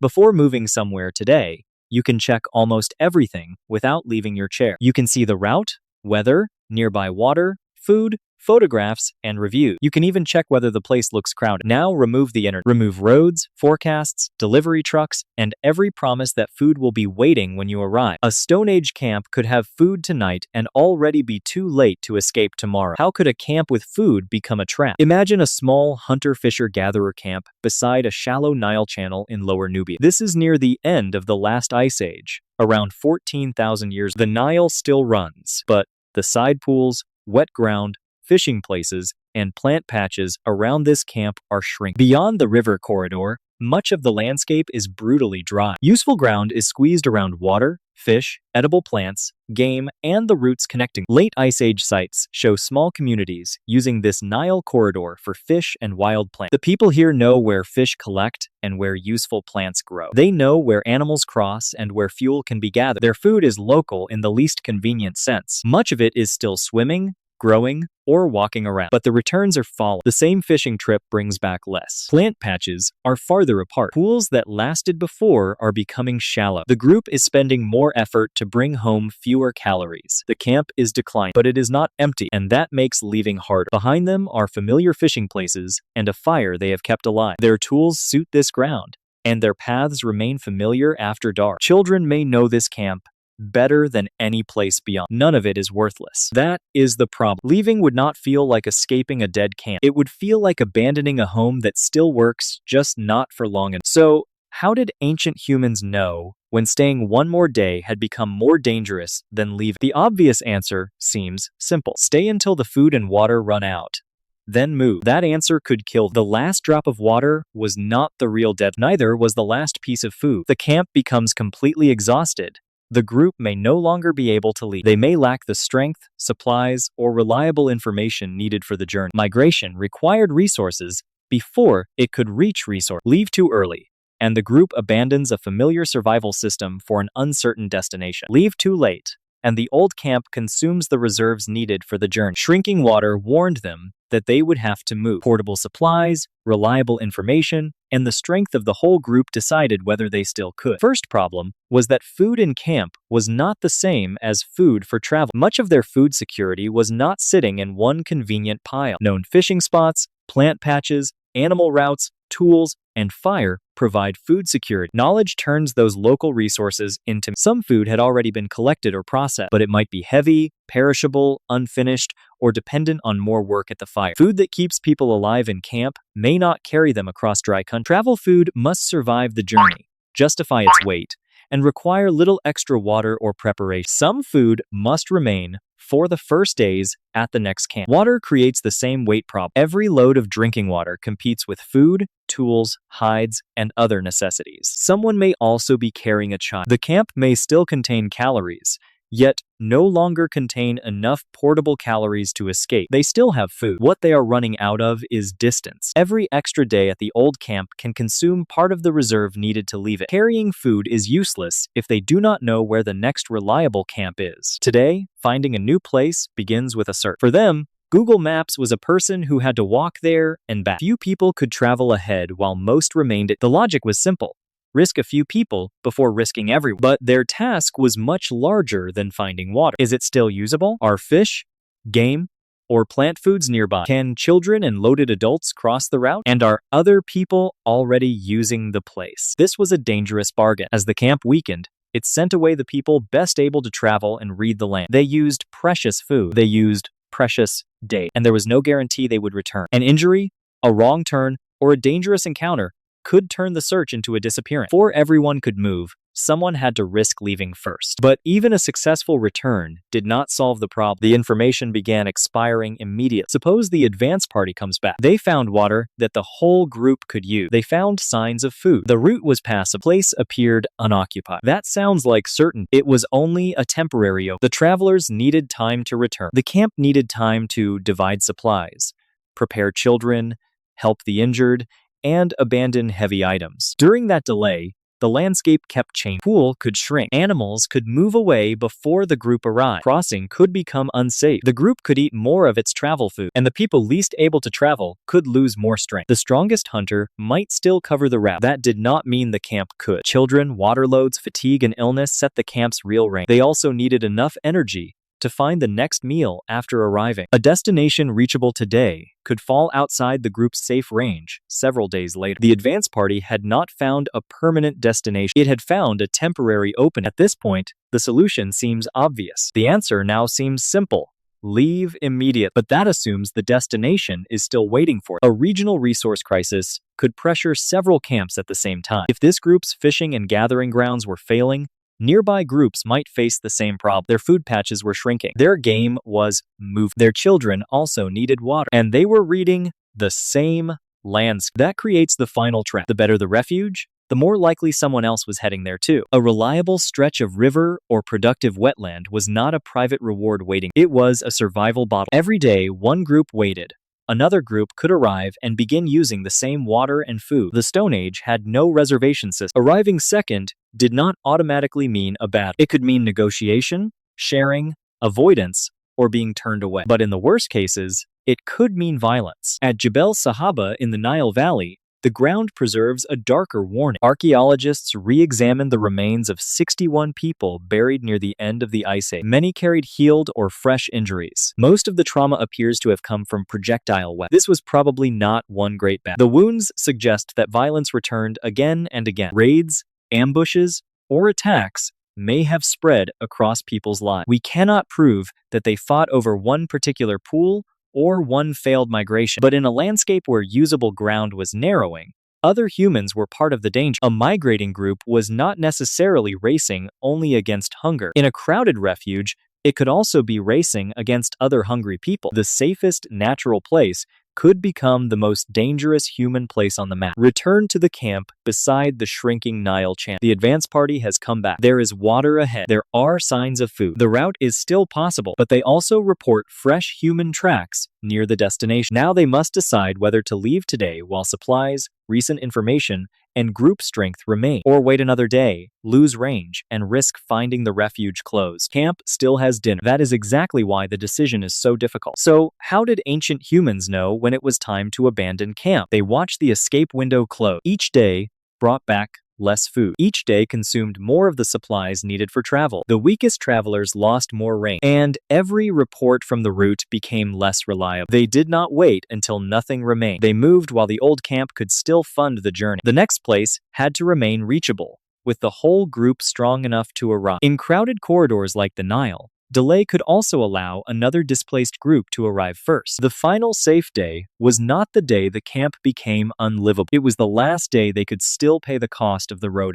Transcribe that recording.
Before moving somewhere today, you can check almost everything without leaving your chair. You can see the route, weather, nearby water, food, photographs, and reviews. You can even check whether the place looks crowded. Now remove the internet. Remove roads, forecasts, delivery trucks, and every promise that food will be waiting when you arrive. A Stone Age camp could have food tonight and already be too late to escape tomorrow. How could a camp with food become a trap? Imagine a small hunter-fisher-gatherer camp beside a shallow Nile channel in Lower Nubia. This is near the end of the last ice age. Around 14,000 years, the Nile still runs, but the side pools, wet ground, fishing places, and plant patches around this camp are shrinking. Beyond the river corridor, much of the landscape is brutally dry. Useful ground is squeezed around water, fish, edible plants, game, and the routes connecting. Late Ice Age sites show small communities using this Nile corridor for fish and wild plants. The people here know where fish collect and where useful plants grow. They know where animals cross and where fuel can be gathered. Their food is local in the least convenient sense. Much of it is still swimming, growing, or walking around, but the returns are falling. The same fishing trip brings back less. Plant patches are farther apart. Pools that lasted before are becoming shallow. The group is spending more effort to bring home fewer calories. The camp is declining, but it is not empty, and that makes leaving harder. Behind them are familiar fishing places and a fire they have kept alive. Their tools suit this ground, and their paths remain familiar after dark. Children may know this camp better than any place beyond. None of it is worthless. That is the problem. Leaving would not feel like escaping a dead camp. It would feel like abandoning a home that still works, just not for long enough. So, how did ancient humans know when staying one more day had become more dangerous than leaving? The obvious answer seems simple. Stay until the food and water run out, then move. That answer could kill. The last drop of water was not the real death. Neither was the last piece of food. The camp becomes completely exhausted. The group may no longer be able to leave. They may lack the strength, supplies, or reliable information needed for the journey. Migration required resources before it could reach resources. Leave too early, and the group abandons a familiar survival system for an uncertain destination. Leave too late, and the old camp consumes the reserves needed for the journey. Shrinking water warned them that they would have to move. Portable supplies, reliable information, and the strength of the whole group decided whether they still could. First problem was that food in camp was not the same as food for travel. Much of their food security was not sitting in one convenient pile. Known fishing spots, plant patches, animal routes, tools, and fire provide food security. Knowledge turns those local resources into. Some food had already been collected or processed, but it might be heavy, perishable, unfinished, or dependent on more work at the fire. Food that keeps people alive in camp may not carry them across dry country. Travel food must survive the journey, justify its weight, and require little extra water or preparation. Some food must remain for the first days at the next camp. Water creates the same weight problem. Every load of drinking water competes with food, tools, hides, and other necessities. Someone may also be carrying a child. The camp may still contain calories, yet no longer contain enough portable calories to escape. They still have food. What they are running out of is distance. Every extra day at the old camp can consume part of the reserve needed to leave it. Carrying food is useless if they do not know where the next reliable camp is. Today, finding a new place begins with a search. For them, Google Maps was a person who had to walk there and back. Few people could travel ahead while most remained. The logic was simple. Risk a few people before risking everyone. But their task was much larger than finding water. Is it still usable? Are fish, game, or plant foods nearby? Can children and loaded adults cross the route? And are other people already using the place? This was a dangerous bargain. As the camp weakened, it sent away the people best able to travel and read the land. They used precious food. They used precious days. And there was no guarantee they would return. An injury, a wrong turn, or a dangerous encounter could turn the search into a disappearance. Before everyone could move, someone had to risk leaving first. But even a successful return did not solve the problem. The information began expiring immediately. Suppose the advance party comes back. They found water that the whole group could use. They found signs of food. The route was passed. The place appeared unoccupied. That sounds like certain. It was only a temporary opening. The travelers needed time to return. The camp needed time to divide supplies, prepare children, help the injured, and abandon heavy items. During that delay, The landscape kept changing. Pool could shrink. Animals could move away before the group arrived. Crossing could become unsafe. The group could eat more of its travel food, and the people least able to travel could lose more strength. The strongest hunter might still cover the route. That did not mean the camp could. Children, water loads, fatigue, and illness set the camp's real range. They also needed enough energy to find the next meal after arriving. A destination reachable today could fall outside the group's safe range several days later. The advance party had not found a permanent destination. It had found a temporary opening. At this point, the solution seems obvious. The answer now seems simple. Leave immediately. But that assumes the destination is still waiting for it. A regional resource crisis could pressure several camps at the same time. If this group's fishing and gathering grounds were failing, nearby groups might face the same problem. Their food patches were shrinking. Their game was moving. Their children also needed water. And they were reading the same landscape. That creates the final trap. The better the refuge, the more likely someone else was heading there too. A reliable stretch of river or productive wetland was not a private reward waiting. It was a survival bottle. Every day, one group waited. Another group could arrive and begin using the same water and food. The Stone Age had no reservation system. Arriving second did not automatically mean a battle. It could mean negotiation, sharing, avoidance, or being turned away. But in the worst cases, it could mean violence. At Jebel Sahaba in the Nile Valley, the ground preserves a darker warning. Archaeologists re-examined the remains of 61 people buried near the end of the Ice Age. Many carried healed or fresh injuries. Most of the trauma appears to have come from projectile weapons. This was probably not one great battle. The wounds suggest that violence returned again and again. Raids, ambushes, or attacks may have spread across people's lives. We cannot prove that they fought over one particular pool or one failed migration. But in a landscape where usable ground was narrowing, other humans were part of the danger. A migrating group was not necessarily racing only against hunger. In a crowded refuge, it could also be racing against other hungry people. The safest natural place could become the most dangerous human place on the map. Return to the camp beside the shrinking Nile channel. The advance party has come back. There is water ahead. There are signs of food. The route is still possible, but they also report fresh human tracks near the destination. Now they must decide whether to leave today while supplies, recent information, and group strength remain, or wait another day, lose range, and risk finding the refuge closed. Camp still has dinner. That is exactly why the decision is so difficult. So, how did ancient humans know when it was time to abandon camp? They watched the escape window close. Each day brought back less food. Each day consumed more of the supplies needed for travel. The weakest travelers lost more range, and every report from the route became less reliable. They did not wait until nothing remained. They moved while the old camp could still fund the journey. The next place had to remain reachable, with the whole group strong enough to arrive. In crowded corridors like the Nile, delay could also allow another displaced group to arrive first. The final safe day was not the day the camp became unlivable. It was the last day they could still pay the cost of the road.